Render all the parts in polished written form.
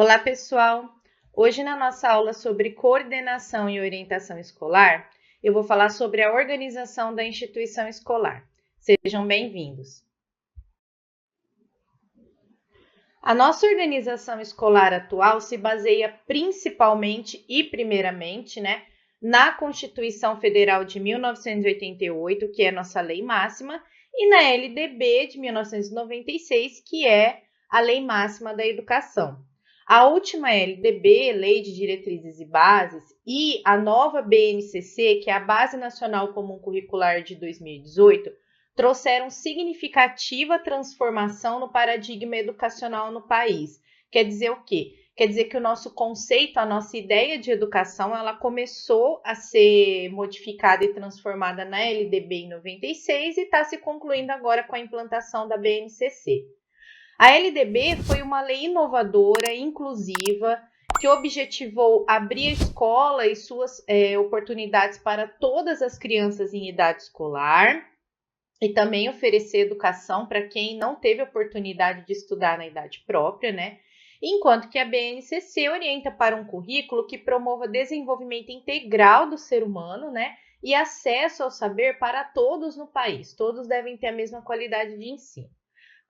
Olá, pessoal! Hoje, na nossa aula sobre coordenação e orientação escolar, eu vou falar sobre a organização da instituição escolar. Sejam bem-vindos! A nossa organização escolar atual se baseia principalmente e primeiramente, na Constituição Federal de 1988, que é nossa lei máxima, e na LDB de 1996, que é a lei máxima da educação. A última LDB, Lei de Diretrizes e Bases, e a nova BNCC, que é a Base Nacional Comum Curricular de 2018, trouxeram significativa transformação no paradigma educacional no país. Quer dizer o quê? Quer dizer que o nosso conceito, a nossa ideia de educação, ela começou a ser modificada e transformada na LDB em 96 e está se concluindo agora com a implantação da BNCC. A LDB foi uma lei inovadora, inclusiva, que objetivou abrir a escola e suas oportunidades para todas as crianças em idade escolar e também oferecer educação para quem não teve oportunidade de estudar na idade própria, Enquanto que a BNCC orienta para um currículo que promova desenvolvimento integral do ser humano, e acesso ao saber para todos no país. Todos devem ter a mesma qualidade de ensino.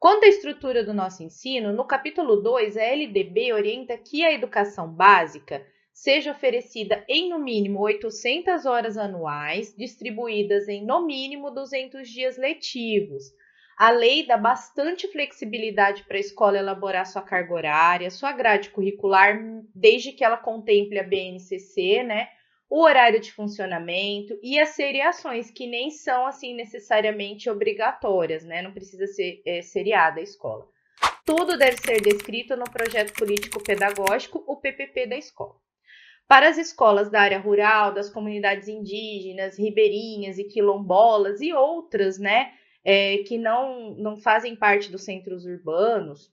Quanto à estrutura do nosso ensino, no capítulo 2, a LDB orienta que a educação básica seja oferecida em no mínimo 800 horas anuais, distribuídas em no mínimo 200 dias letivos. A lei dá bastante flexibilidade para a escola elaborar sua carga horária, sua grade curricular, desde que ela contemple a BNCC, o horário de funcionamento e as seriações, que nem são assim necessariamente obrigatórias, Não precisa ser seriada a escola. Tudo deve ser descrito no projeto político-pedagógico, o PPP da escola. Para as escolas da área rural, das comunidades indígenas, ribeirinhas e quilombolas e outras, que não fazem parte dos centros urbanos,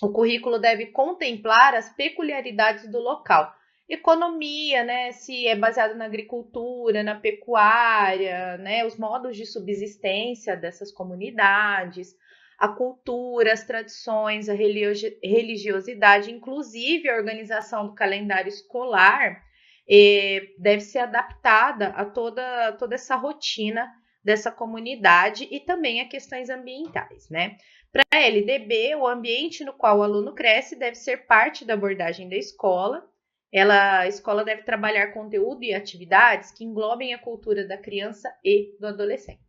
o currículo deve contemplar as peculiaridades do local. Economia, se é baseado na agricultura, na pecuária, os modos de subsistência dessas comunidades, a cultura, as tradições, a religiosidade, inclusive a organização do calendário escolar, deve ser adaptada a toda essa rotina dessa comunidade e também a questões ambientais, Para a LDB, o ambiente no qual o aluno cresce deve ser parte da abordagem da escola. A escola deve trabalhar conteúdo e atividades que englobem a cultura da criança e do adolescente.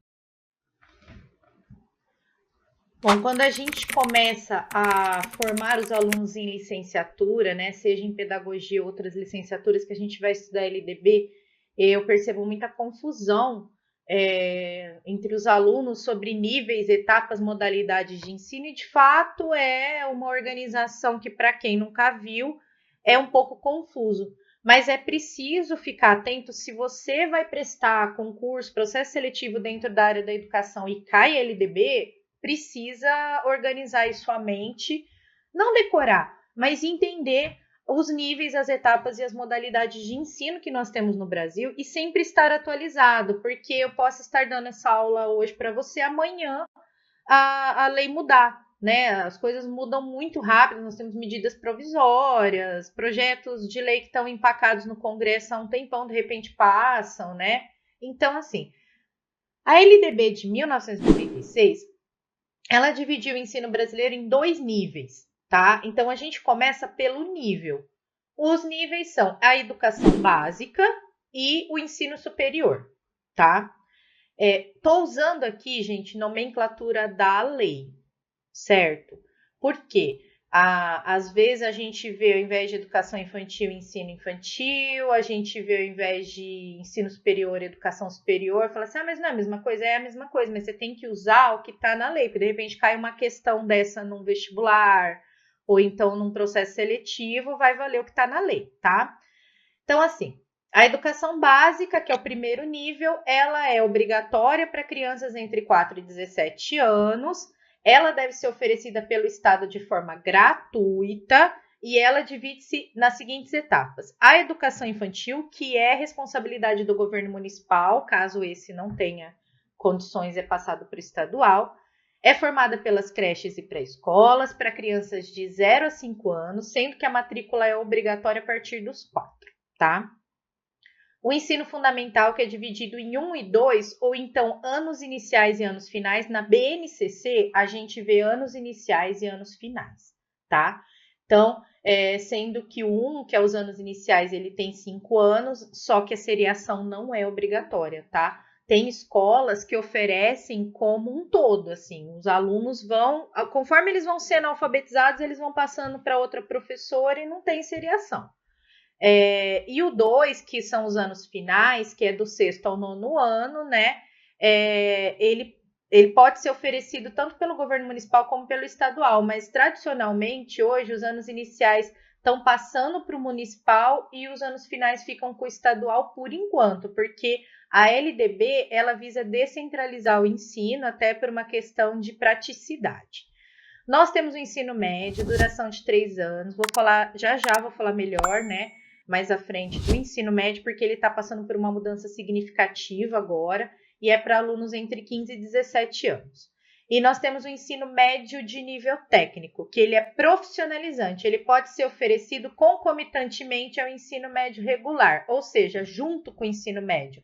Bom, quando a gente começa a formar os alunos em licenciatura, seja em pedagogia ou outras licenciaturas que a gente vai estudar LDB, eu percebo muita confusão entre os alunos sobre níveis, etapas, modalidades de ensino, e de fato é uma organização que, para quem nunca viu, é um pouco confuso. Mas é preciso ficar atento se você vai prestar concurso, processo seletivo dentro da área da educação e cai LDB, precisa organizar isso sua mente, não decorar, mas entender os níveis, as etapas e as modalidades de ensino que nós temos no Brasil e sempre estar atualizado, porque eu posso estar dando essa aula hoje para você, amanhã a lei mudar, As coisas mudam muito rápido, nós temos medidas provisórias, projetos de lei que estão empacados no Congresso há um tempão, de repente passam, Então, assim, a LDB de 1986, ela dividiu o ensino brasileiro em 2 níveis, tá? Então, a gente começa pelo nível. Os níveis são a educação básica e o ensino superior, tá? Tô usando aqui, gente, nomenclatura da lei, certo? Por quê? Às vezes a gente vê, ao invés de educação infantil, ensino infantil, a gente vê, ao invés de ensino superior, educação superior, fala assim, mas não é a mesma coisa? É a mesma coisa, mas você tem que usar o que está na lei, porque de repente cai uma questão dessa num vestibular, ou então num processo seletivo, vai valer o que está na lei, tá? Então, assim, a educação básica, que é o primeiro nível, ela é obrigatória para crianças entre 4 e 17 anos, ela deve ser oferecida pelo Estado de forma gratuita e ela divide-se nas seguintes etapas. A educação infantil, que é responsabilidade do governo municipal, caso esse não tenha condições, é passado para o estadual. É formada pelas creches e pré-escolas para crianças de 0 a 5 anos, sendo que a matrícula é obrigatória a partir dos 4, tá? O ensino fundamental, que é dividido em 1 e 2, ou então anos iniciais e anos finais. Na BNCC, a gente vê anos iniciais e anos finais, tá? Então, sendo que o 1, que é os anos iniciais, ele tem 5 anos, só que a seriação não é obrigatória, tá? Tem escolas que oferecem como um todo, assim, os alunos vão, conforme eles vão sendo alfabetizados, eles vão passando para outra professora e não tem seriação. E o 2, que são os anos finais, que é do 6º ao 9º ano, né? Ele pode ser oferecido tanto pelo governo municipal como pelo estadual, mas tradicionalmente hoje os anos iniciais estão passando para o municipal e os anos finais ficam com o estadual por enquanto, porque a LDB ela visa descentralizar o ensino até por uma questão de praticidade. Nós temos o ensino médio, duração de 3 anos, vou falar vou falar melhor, né? Mais à frente do ensino médio, porque ele está passando por uma mudança significativa agora, e é para alunos entre 15 e 17 anos. E nós temos o ensino médio de nível técnico, que ele é profissionalizante, ele pode ser oferecido concomitantemente ao ensino médio regular, ou seja, junto com o ensino médio.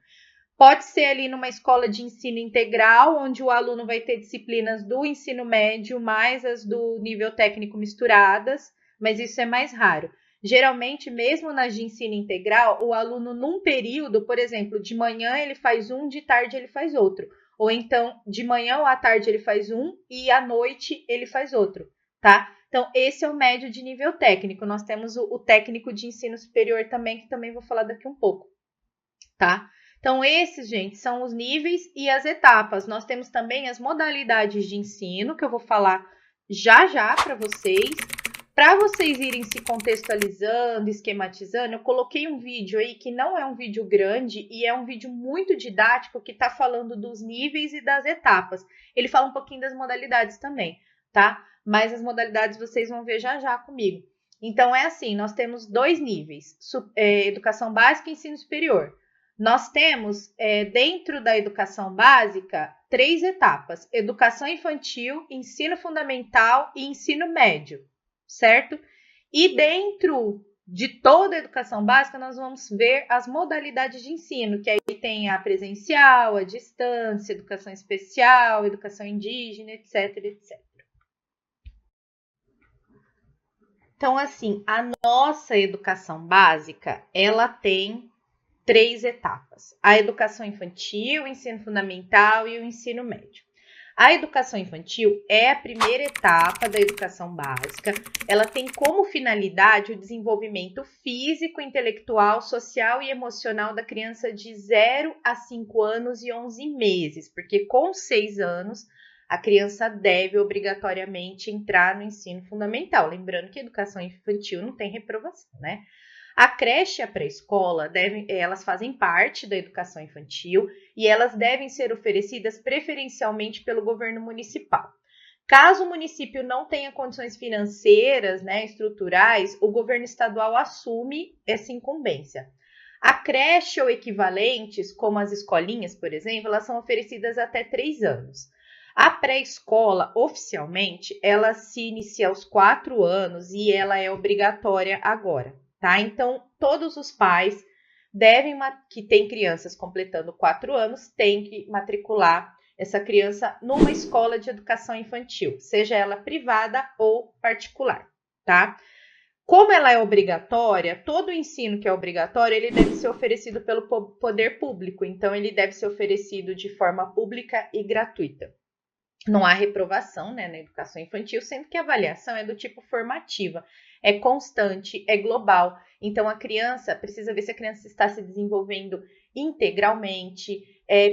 Pode ser ali numa escola de ensino integral, onde o aluno vai ter disciplinas do ensino médio mais as do nível técnico misturadas, mas isso é mais raro. Geralmente, mesmo nas de ensino integral, o aluno num período, por exemplo, de manhã ele faz um, de tarde ele faz outro. Ou então, de manhã ou à tarde ele faz um e à noite ele faz outro, tá? Então, esse é o médio de nível técnico. Nós temos o técnico de ensino superior também, que também vou falar daqui um pouco, tá? Então, esses, gente, são os níveis e as etapas. Nós temos também as modalidades de ensino, que eu vou falar já para vocês. Para vocês irem se contextualizando, esquematizando, eu coloquei um vídeo aí que não é um vídeo grande e é um vídeo muito didático que está falando dos níveis e das etapas. Ele fala um pouquinho das modalidades também, tá? Mas as modalidades vocês vão ver já comigo. Então, é assim, nós temos 2 níveis, educação básica e ensino superior. Nós temos, dentro da educação básica, 3 etapas: educação infantil, ensino fundamental e ensino médio, certo? E dentro de toda a educação básica, nós vamos ver as modalidades de ensino, que aí tem a presencial, a distância, educação especial, educação indígena, etc, etc. Então, assim, a nossa educação básica, ela tem 3 etapas: a educação infantil, o ensino fundamental e o ensino médio. A educação infantil é a primeira etapa da educação básica. Ela tem como finalidade o desenvolvimento físico, intelectual, social e emocional da criança de 0 a 5 anos e 11 meses, porque com 6 anos a criança deve obrigatoriamente entrar no ensino fundamental. Lembrando que a educação infantil não tem reprovação, né? A creche e a pré-escola, elas fazem parte da educação infantil e elas devem ser oferecidas preferencialmente pelo governo municipal. Caso o município não tenha condições financeiras, né, estruturais, o governo estadual assume essa incumbência. A creche ou equivalentes, como as escolinhas, por exemplo, elas são oferecidas até 3 anos. A pré-escola, oficialmente, ela se inicia aos 4 anos e ela é obrigatória agora. Tá? Então, todos os pais que têm crianças completando 4 anos, têm que matricular essa criança numa escola de educação infantil, seja ela privada ou particular, tá? Como ela é obrigatória, todo o ensino que é obrigatório, ele deve ser oferecido pelo poder público, então ele deve ser oferecido de forma pública e gratuita. Não há reprovação, né, na educação infantil, sendo que a avaliação é do tipo formativa, é constante, é global. Então, a criança precisa ver se a criança está se desenvolvendo integralmente,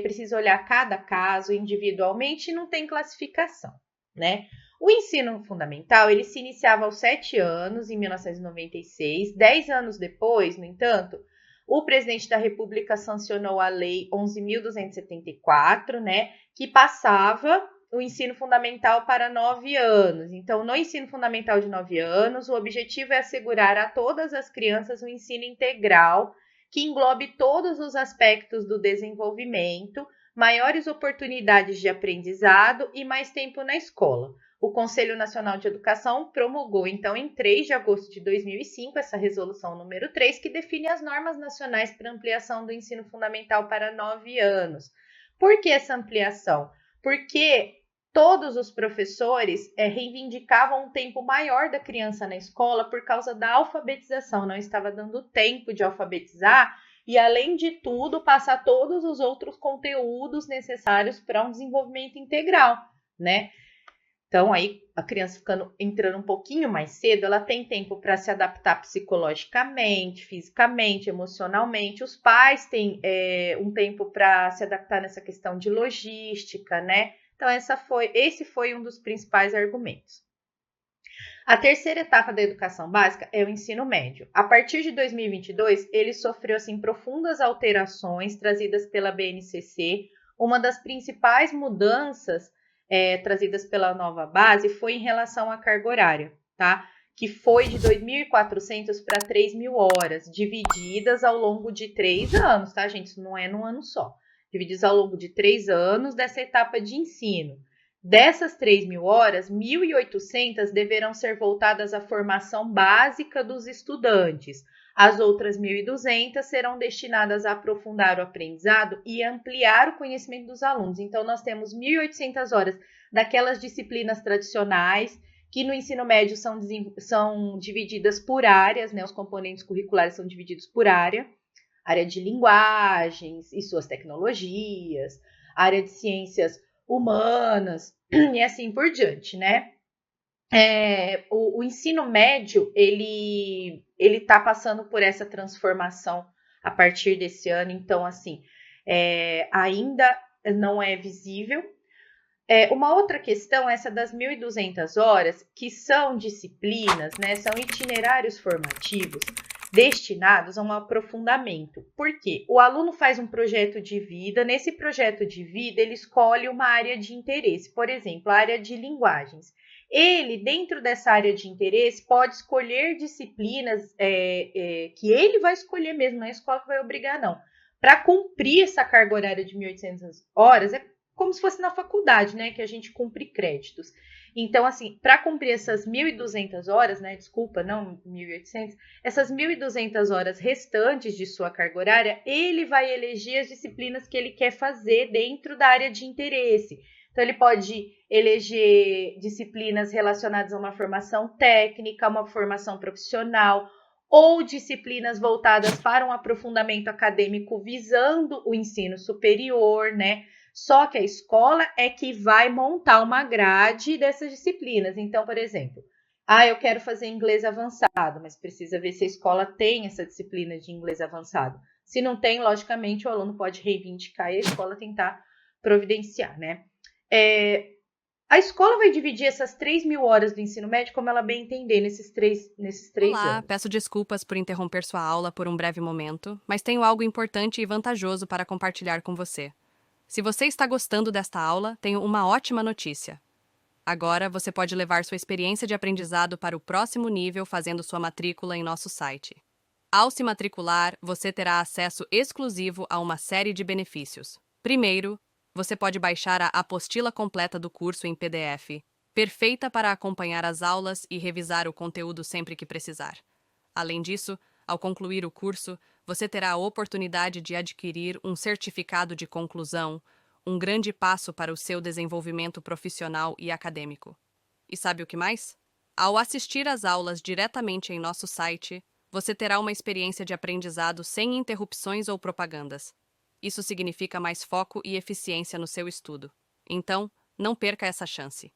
precisa olhar cada caso individualmente e não tem classificação, né? O ensino fundamental, ele se iniciava aos 7 anos, em 1996. 10 anos depois, no entanto, o presidente da República sancionou a Lei 11.274, né, que passava o ensino fundamental para 9 anos. Então, no ensino fundamental de 9 anos, o objetivo é assegurar a todas as crianças um ensino integral que englobe todos os aspectos do desenvolvimento, maiores oportunidades de aprendizado e mais tempo na escola. O Conselho Nacional de Educação promulgou, então, em 3 de agosto de 2005, essa resolução número 3, que define as normas nacionais para ampliação do ensino fundamental para 9 anos. Por que essa ampliação? Porque todos os professores reivindicavam um tempo maior da criança na escola por causa da alfabetização, não estava dando tempo de alfabetizar e, além de tudo, passar todos os outros conteúdos necessários para um desenvolvimento integral, né? Então, aí, a criança entrando um pouquinho mais cedo, ela tem tempo para se adaptar psicologicamente, fisicamente, emocionalmente. Os pais têm um tempo para se adaptar nessa questão de logística, né? Então, esse foi um dos principais argumentos. A terceira etapa da educação básica é o ensino médio. A partir de 2022, ele sofreu assim, profundas alterações trazidas pela BNCC. Uma das principais mudanças trazidas pela nova base foi em relação à carga horária, tá? Que foi de 2.400 para 3.000 horas, divididas ao longo de 3 anos, tá, gente? Isso não é num ano só. Divididas ao longo de 3 anos dessa etapa de ensino. Dessas 3.000 horas, 1.800 deverão ser voltadas à formação básica dos estudantes. As outras 1.200 serão destinadas a aprofundar o aprendizado e ampliar o conhecimento dos alunos. Então, nós temos 1.800 horas daquelas disciplinas tradicionais, que no ensino médio são divididas por áreas, né? Os componentes curriculares são divididos por área de linguagens e suas tecnologias, área de ciências humanas e assim por diante, né? O ensino médio, ele está passando por essa transformação a partir desse ano, então, assim, ainda não é visível. Uma outra questão é essa das 1.200 horas, que são disciplinas, né, são itinerários formativos destinados a um aprofundamento. Por quê? O aluno faz um projeto de vida, nesse projeto de vida ele escolhe uma área de interesse, por exemplo, a área de linguagens. Ele, dentro dessa área de interesse, pode escolher disciplinas que ele vai escolher mesmo, não é a escola que vai obrigar, não. Para cumprir essa carga horária de 1.800 horas, é como se fosse na faculdade, né, que a gente cumpre créditos. Então, assim, para cumprir essas 1.200 horas, né, desculpa, não 1.800, essas 1.200 horas restantes de sua carga horária, ele vai eleger as disciplinas que ele quer fazer dentro da área de interesse. Então, ele pode eleger disciplinas relacionadas a uma formação técnica, uma formação profissional, ou disciplinas voltadas para um aprofundamento acadêmico visando o ensino superior, né? Só que a escola é que vai montar uma grade dessas disciplinas. Então, por exemplo, eu quero fazer inglês avançado, mas precisa ver se a escola tem essa disciplina de inglês avançado. Se não tem, logicamente, o aluno pode reivindicar e a escola tentar providenciar, né? A escola vai dividir essas 3.000 horas do ensino médio como ela bem entender nesses três Olá, anos. peço desculpas por interromper sua aula por um breve momento, mas tenho algo importante e vantajoso para compartilhar com você. Se você está gostando desta aula, tenho uma ótima notícia. Agora você pode levar sua experiência de aprendizado para o próximo nível fazendo sua matrícula em nosso site. Ao se matricular, você terá acesso exclusivo a uma série de benefícios. Primeiro, você pode baixar a apostila completa do curso em PDF, perfeita para acompanhar as aulas e revisar o conteúdo sempre que precisar. Além disso, ao concluir o curso, você terá a oportunidade de adquirir um certificado de conclusão, um grande passo para o seu desenvolvimento profissional e acadêmico. E sabe o que mais? Ao assistir às aulas diretamente em nosso site, você terá uma experiência de aprendizado sem interrupções ou propagandas. Isso significa mais foco e eficiência no seu estudo. Então, não perca essa chance.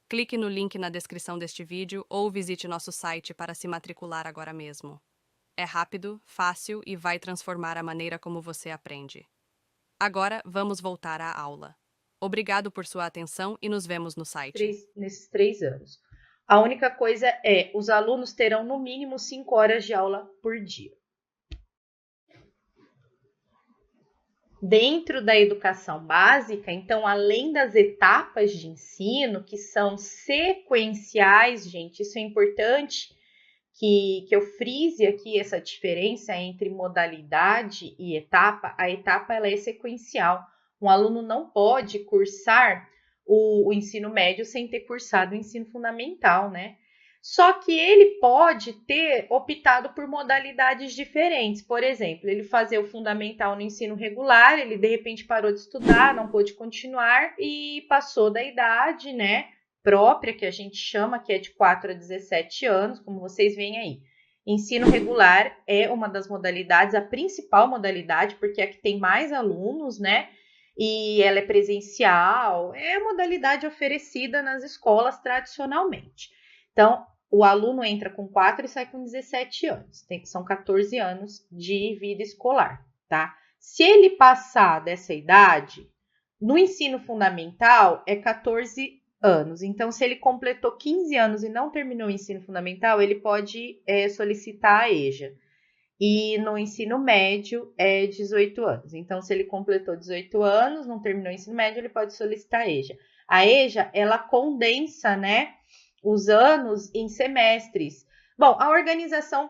Clique no link na descrição deste vídeo ou visite nosso site para se matricular agora mesmo. É rápido, fácil e vai transformar a maneira como você aprende. Agora, vamos voltar à aula. Obrigado por sua atenção e nos vemos no site. Nesses 3 anos. A única coisa os alunos terão no mínimo 5 horas de aula por dia. Dentro da educação básica, então, além das etapas de ensino, que são sequenciais, gente, isso é importante que eu frise aqui essa diferença entre modalidade e etapa. A etapa ela é sequencial. Um aluno não pode cursar o ensino médio sem ter cursado o ensino fundamental, né? Só que ele pode ter optado por modalidades diferentes. Por exemplo, ele fazer o fundamental no ensino regular, ele de repente parou de estudar, não pôde continuar e passou da idade, né, própria, que a gente chama, que é de 4 a 17 anos, como vocês veem aí. Ensino regular é uma das modalidades, a principal modalidade, porque é a que tem mais alunos, né? E ela é presencial, é a modalidade oferecida nas escolas tradicionalmente. Então, o aluno entra com 4 e sai com 17 anos. São 14 anos de vida escolar, tá? Se ele passar dessa idade, no ensino fundamental é 14 anos. Então, se ele completou 15 anos e não terminou o ensino fundamental, ele pode solicitar a EJA. E no ensino médio é 18 anos. Então, se ele completou 18 anos, não terminou o ensino médio, ele pode solicitar a EJA. A EJA, ela condensa, né, os anos em semestres. Bom, a organização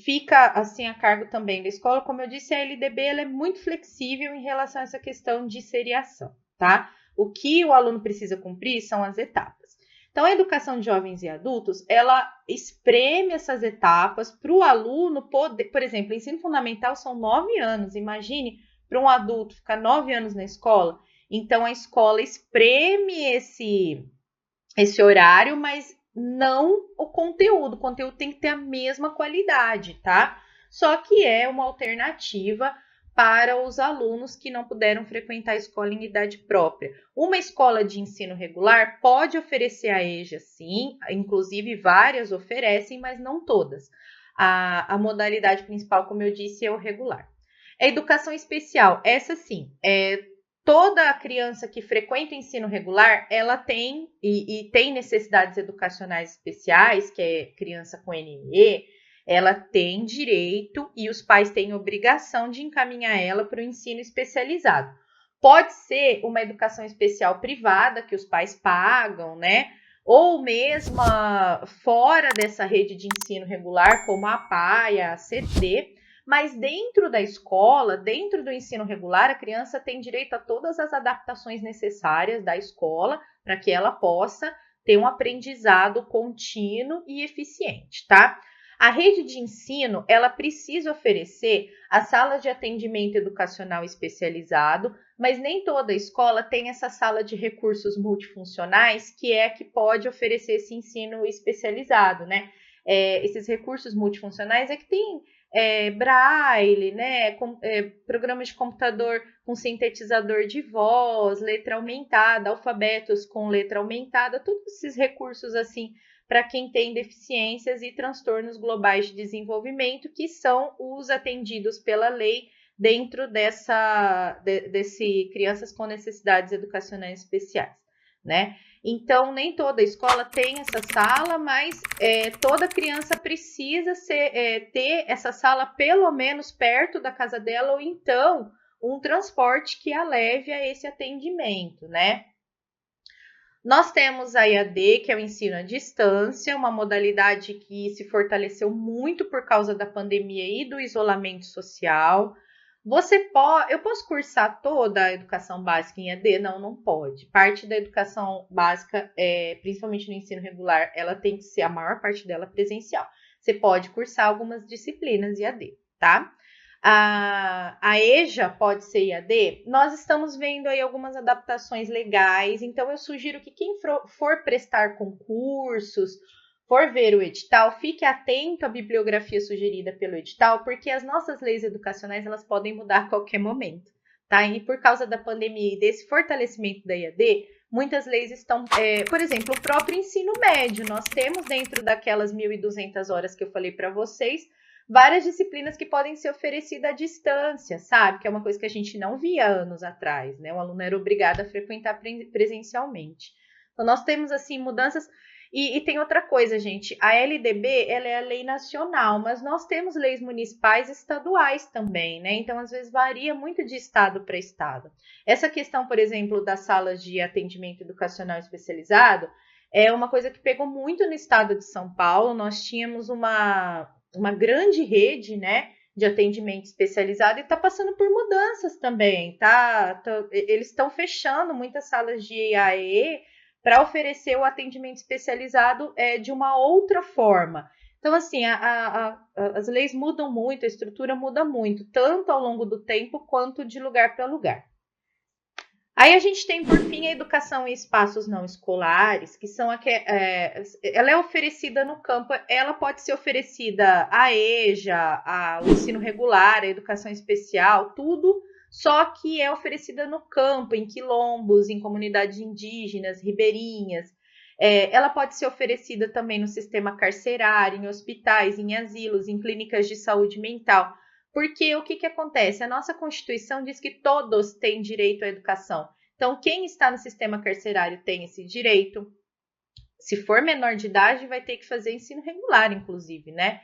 fica assim a cargo também da escola. Como eu disse, a LDB ela é muito flexível em relação a essa questão de seriação, tá? O que o aluno precisa cumprir são as etapas. Então, a educação de jovens e adultos, ela espreme essas etapas para o aluno poder, por exemplo, ensino fundamental são 9 anos, imagine para um adulto ficar 9 anos na escola. Então, a escola espreme esse horário, mas não o conteúdo tem que ter a mesma qualidade, tá? Só que é uma alternativa para os alunos que não puderam frequentar a escola em idade própria. Uma escola de ensino regular pode oferecer a EJA, sim, inclusive várias oferecem, mas não todas. A modalidade principal, como eu disse, é o regular. A educação especial, essa sim, toda criança que frequenta o ensino regular, ela tem e tem necessidades educacionais especiais, que é criança com NME, ela tem direito e os pais têm obrigação de encaminhar ela para o ensino especializado. Pode ser uma educação especial privada, que os pais pagam, né? Ou mesmo fora dessa rede de ensino regular, como a APAE, a ACT, mas dentro da escola, dentro do ensino regular, a criança tem direito a todas as adaptações necessárias da escola para que ela possa ter um aprendizado contínuo e eficiente, tá? A rede de ensino, ela precisa oferecer a sala de atendimento educacional especializado, mas nem toda escola tem essa sala de recursos multifuncionais, que é a que pode oferecer esse ensino especializado, né? Esses recursos multifuncionais é que tem braille, né? Programas de computador com sintetizador de voz, letra aumentada, alfabetos com letra aumentada, todos esses recursos assim para quem tem deficiências e transtornos globais de desenvolvimento, que são os atendidos pela lei dentro desse crianças com necessidades educacionais especiais, né? Então, nem toda escola tem essa sala, mas toda criança precisa ter essa sala pelo menos perto da casa dela, ou então um transporte que a leve a esse atendimento, né? Nós temos a EAD, que é o ensino à distância, uma modalidade que se fortaleceu muito por causa da pandemia e do isolamento social. Eu posso cursar toda a educação básica em EAD? Não, não pode. Parte da educação básica, principalmente no ensino regular, ela tem que ser a maior parte dela presencial. Você pode cursar algumas disciplinas EAD, tá? A EJA pode ser EAD, nós estamos vendo aí algumas adaptações legais, então eu sugiro que quem for prestar concursos, for ver o edital, fique atento à bibliografia sugerida pelo edital, porque as nossas leis educacionais elas podem mudar a qualquer momento, tá? E por causa da pandemia e desse fortalecimento da EAD, muitas leis estão, por exemplo, o próprio ensino médio, nós temos dentro daquelas 1.200 horas que eu falei para vocês, várias disciplinas que podem ser oferecidas à distância, sabe? Que é uma coisa que a gente não via anos atrás, né? O aluno era obrigado a frequentar presencialmente. Então, nós temos, assim, mudanças. E tem outra coisa, gente. A LDB, ela é a lei nacional, mas nós temos leis municipais e estaduais também, né? Então, às vezes, varia muito de estado para estado. Essa questão, por exemplo, das salas de atendimento educacional especializado, é uma coisa que pegou muito no estado de São Paulo. Nós tínhamos uma grande rede, né, de atendimento especializado e está passando por mudanças também, tá? Eles estão fechando muitas salas de EAE para oferecer o atendimento especializado de uma outra forma. Então, assim, as leis mudam muito, a estrutura muda muito, tanto ao longo do tempo quanto de lugar para lugar. Aí a gente tem, por fim, a educação em espaços não escolares, que são ela é oferecida no campo, ela pode ser oferecida à EJA, ao ensino regular, à educação especial, tudo, só que é oferecida no campo, em quilombos, em comunidades indígenas, ribeirinhas. Ela pode ser oferecida também no sistema carcerário, em hospitais, em asilos, em clínicas de saúde mental. Porque o que acontece? A nossa Constituição diz que todos têm direito à educação. Então, quem está no sistema carcerário tem esse direito. Se for menor de idade, vai ter que fazer ensino regular, inclusive, né?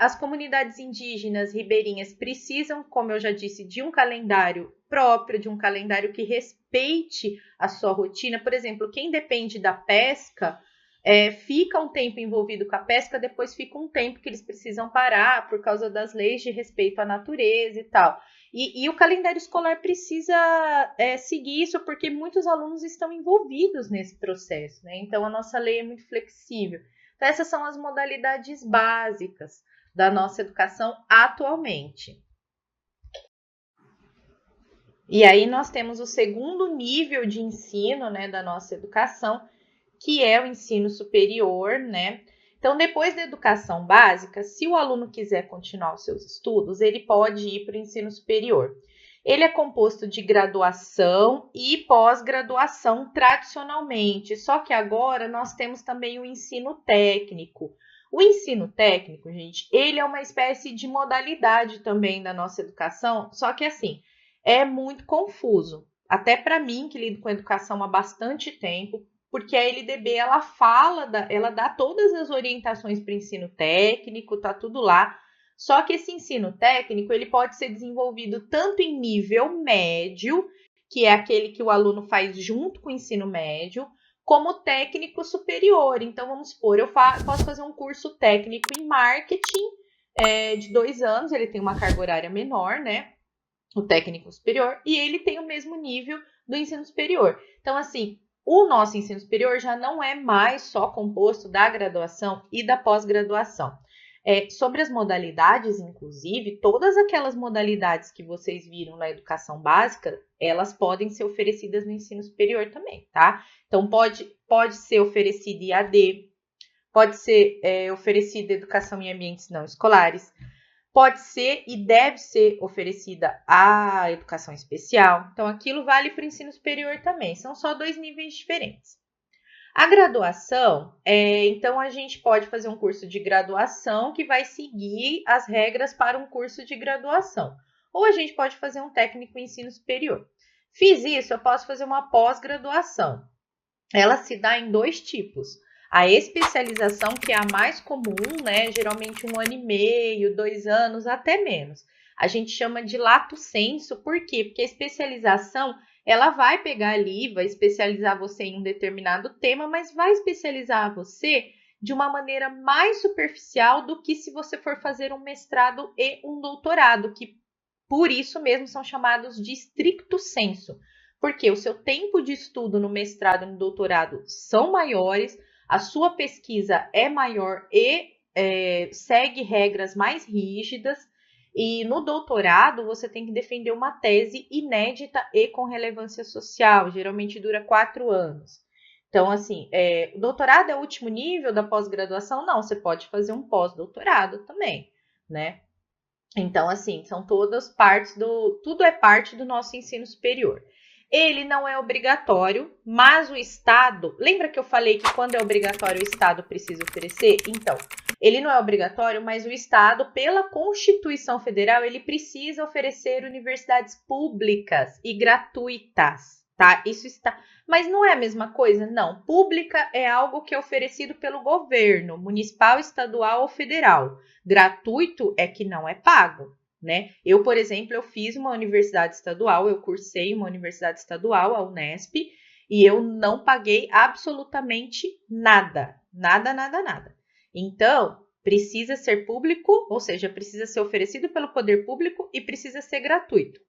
As comunidades indígenas ribeirinhas precisam, como eu já disse, de um calendário próprio, de um calendário que respeite a sua rotina. Por exemplo, quem depende da pesca, fica um tempo envolvido com a pesca, depois fica um tempo que eles precisam parar por causa das leis de respeito à natureza e tal. E o calendário escolar precisa seguir isso, porque muitos alunos estão envolvidos nesse processo, né? Então, a nossa lei é muito flexível. Então, essas são as modalidades básicas da nossa educação atualmente. E aí nós temos o segundo nível de ensino, né, da nossa educação, que é o ensino superior, né? Então, depois da educação básica, se o aluno quiser continuar os seus estudos, ele pode ir para o ensino superior. Ele é composto de graduação e pós-graduação tradicionalmente, só que agora nós temos também o ensino técnico. O ensino técnico, gente, ele é uma espécie de modalidade também da nossa educação, só que assim, é muito confuso. Até para mim, que lido com educação há bastante tempo, porque a LDB, ela dá todas as orientações para o ensino técnico, tá tudo lá. Só que esse ensino técnico, ele pode ser desenvolvido tanto em nível médio, que é aquele que o aluno faz junto com o ensino médio, como técnico superior. Então, vamos supor, eu posso fazer um curso técnico em marketing de 2 anos, ele tem uma carga horária menor, né? O técnico superior, e ele tem o mesmo nível do ensino superior. Então, assim, o nosso ensino superior já não é mais só composto da graduação e da pós-graduação. Sobre as modalidades, inclusive, todas aquelas modalidades que vocês viram na educação básica, elas podem ser oferecidas no ensino superior também, tá? Então, pode ser oferecida IAD, pode ser oferecida educação em ambientes não escolares, pode ser e deve ser oferecida a educação especial. Então, aquilo vale para o ensino superior também. São só 2 níveis diferentes. A graduação, então a gente pode fazer um curso de graduação que vai seguir as regras para um curso de graduação. Ou a gente pode fazer um técnico em ensino superior. Fiz isso, eu posso fazer uma pós-graduação. Ela se dá em 2 tipos. A especialização, que é a mais comum, né? Geralmente 1 ano e meio, 2 anos, até menos. A gente chama de lato sensu, por quê? Porque a especialização, ela vai pegar ali, vai especializar você em um determinado tema, mas vai especializar você de uma maneira mais superficial do que se você for fazer um mestrado e um doutorado, que por isso mesmo são chamados de stricto sensu, porque o seu tempo de estudo no mestrado e no doutorado são maiores, a sua pesquisa é maior e segue regras mais rígidas, e no doutorado você tem que defender uma tese inédita e com relevância social, geralmente dura 4 anos. Então, assim, o doutorado é o último nível da pós-graduação? Não, você pode fazer um pós-doutorado também, né? Então, assim, são todas partes tudo é parte do nosso ensino superior. Ele não é obrigatório, mas o Estado... Lembra que eu falei que quando é obrigatório o Estado precisa oferecer? Então, ele não é obrigatório, mas o Estado, pela Constituição Federal, ele precisa oferecer universidades públicas e gratuitas, tá? Isso está... Mas não é a mesma coisa? Não. Pública é algo que é oferecido pelo governo, municipal, estadual ou federal. Gratuito é que não é pago. Né? Eu, por exemplo, eu fiz uma universidade estadual, eu cursei uma universidade estadual, a Unesp, e eu não paguei absolutamente nada, nada, nada, nada. Então, precisa ser público, ou seja, precisa ser oferecido pelo poder público e precisa ser gratuito,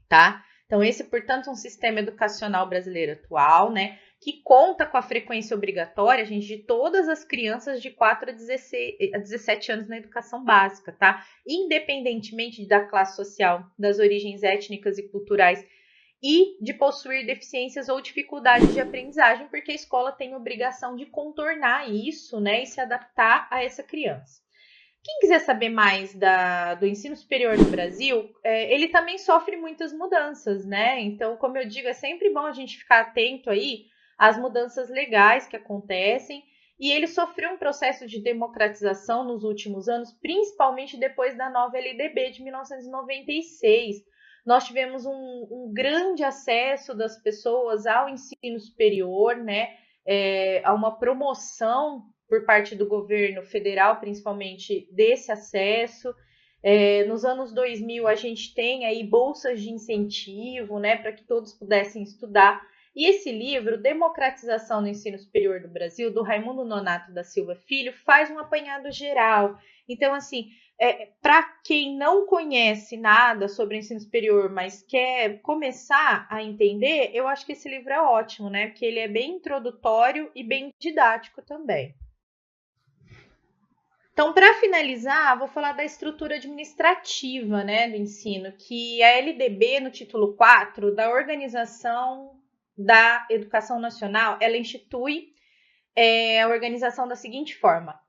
tá? Então, esse, portanto, é um sistema educacional brasileiro atual, né, que conta com a frequência obrigatória, gente, de todas as crianças de 4 a 17 anos na educação básica, tá? Independentemente da classe social, das origens étnicas e culturais e de possuir deficiências ou dificuldades de aprendizagem, porque a escola tem obrigação de contornar isso, né, e se adaptar a essa criança. Quem quiser saber mais do ensino superior no Brasil, ele também sofre muitas mudanças, né? Então, como eu digo, é sempre bom a gente ficar atento aí às mudanças legais que acontecem, e ele sofreu um processo de democratização nos últimos anos, principalmente depois da nova LDB de 1996. Nós tivemos um grande acesso das pessoas ao ensino superior, né? A uma promoção por parte do governo federal, principalmente, desse acesso. Nos anos 2000, a gente tem aí bolsas de incentivo, né, para que todos pudessem estudar. E esse livro, Democratização no Ensino Superior do Brasil, do Raimundo Nonato da Silva Filho, faz um apanhado geral. Então, assim, para quem não conhece nada sobre o ensino superior, mas quer começar a entender, eu acho que esse livro é ótimo, né? Porque ele é bem introdutório e bem didático também. Então, para finalizar, vou falar da estrutura administrativa, né, do ensino, que a LDB, no título 4, da Organização da Educação Nacional, ela institui a organização da seguinte forma: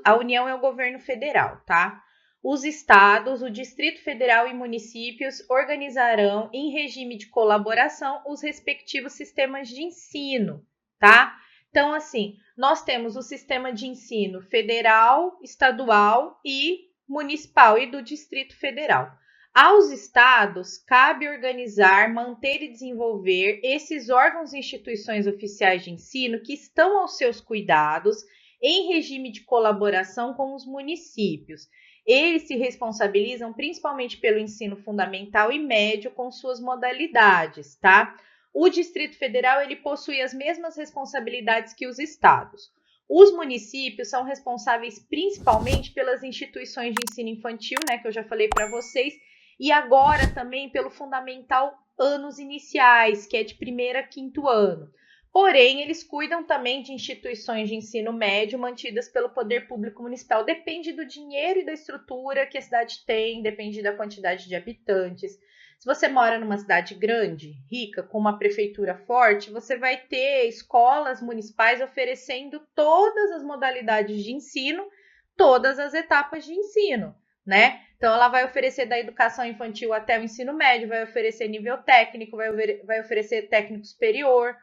a União é o governo federal, tá? Os estados, o Distrito Federal e municípios organizarão, em regime de colaboração, os respectivos sistemas de ensino, tá? Então, assim, nós temos o sistema de ensino federal, estadual e municipal e do Distrito Federal. Aos estados, cabe organizar, manter e desenvolver esses órgãos e instituições oficiais de ensino que estão aos seus cuidados em regime de colaboração com os municípios. Eles se responsabilizam principalmente pelo ensino fundamental e médio com suas modalidades, tá? O Distrito Federal, ele possui as mesmas responsabilidades que os estados. Os municípios são responsáveis principalmente pelas instituições de ensino infantil, né, que eu já falei para vocês, e agora também pelo fundamental anos iniciais, que é de 1º a 5º ano. Porém, eles cuidam também de instituições de ensino médio mantidas pelo poder público municipal. Depende do dinheiro e da estrutura que a cidade tem, depende da quantidade de habitantes. Se você mora numa cidade grande, rica, com uma prefeitura forte, você vai ter escolas municipais oferecendo todas as modalidades de ensino, todas as etapas de ensino, né? Então, ela vai oferecer da educação infantil até o ensino médio, vai oferecer nível técnico, vai oferecer técnico superior.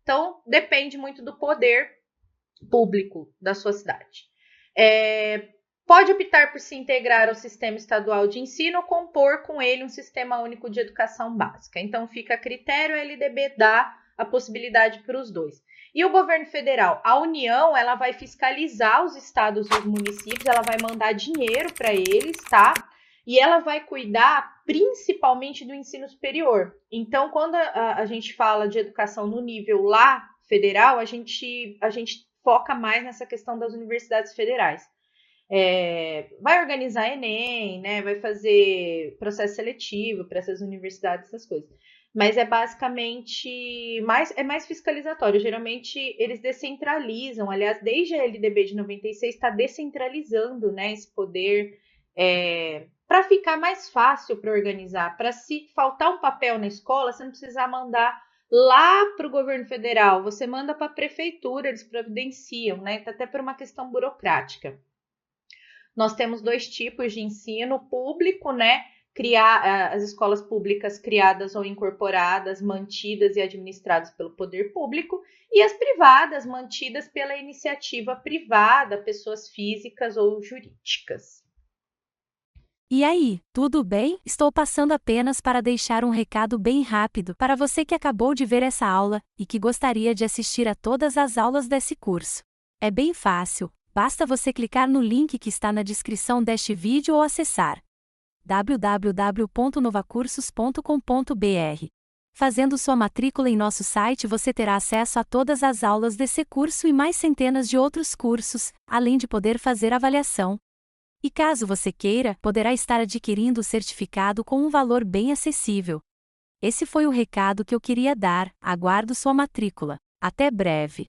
Então, depende muito do poder público da sua cidade. Pode optar por se integrar ao sistema estadual de ensino ou compor com ele um sistema único de educação básica. Então, fica a critério, a LDB dá a possibilidade para os dois. E o governo federal, a União, ela vai fiscalizar os estados e os municípios, ela vai mandar dinheiro para eles, tá? E ela vai cuidar principalmente do ensino superior. Então, quando a gente fala de educação no nível lá federal, a gente foca mais nessa questão das universidades federais. Vai organizar Enem, né? Vai fazer processo seletivo para essas universidades, essas coisas. Mas é basicamente mais fiscalizatório. Geralmente eles descentralizam. Aliás, desde a LDB de 96 está descentralizando, né, esse poder para ficar mais fácil para organizar. Para se faltar um papel na escola, você não precisar mandar lá para o governo federal. Você manda para a prefeitura, eles providenciam, né? Até por uma questão burocrática. Nós temos 2 tipos de ensino: público, né? As escolas públicas criadas ou incorporadas, mantidas e administradas pelo poder público, e as privadas, mantidas pela iniciativa privada, pessoas físicas ou jurídicas. E aí, tudo bem? Estou passando apenas para deixar um recado bem rápido para você que acabou de ver essa aula e que gostaria de assistir a todas as aulas desse curso. É bem fácil, basta você clicar no link que está na descrição deste vídeo ou acessar www.novacursos.com.br. Fazendo sua matrícula em nosso site, você terá acesso a todas as aulas desse curso e mais centenas de outros cursos, além de poder fazer avaliação. E caso você queira, poderá estar adquirindo o certificado com um valor bem acessível. Esse foi o recado que eu queria dar. Aguardo sua matrícula. Até breve!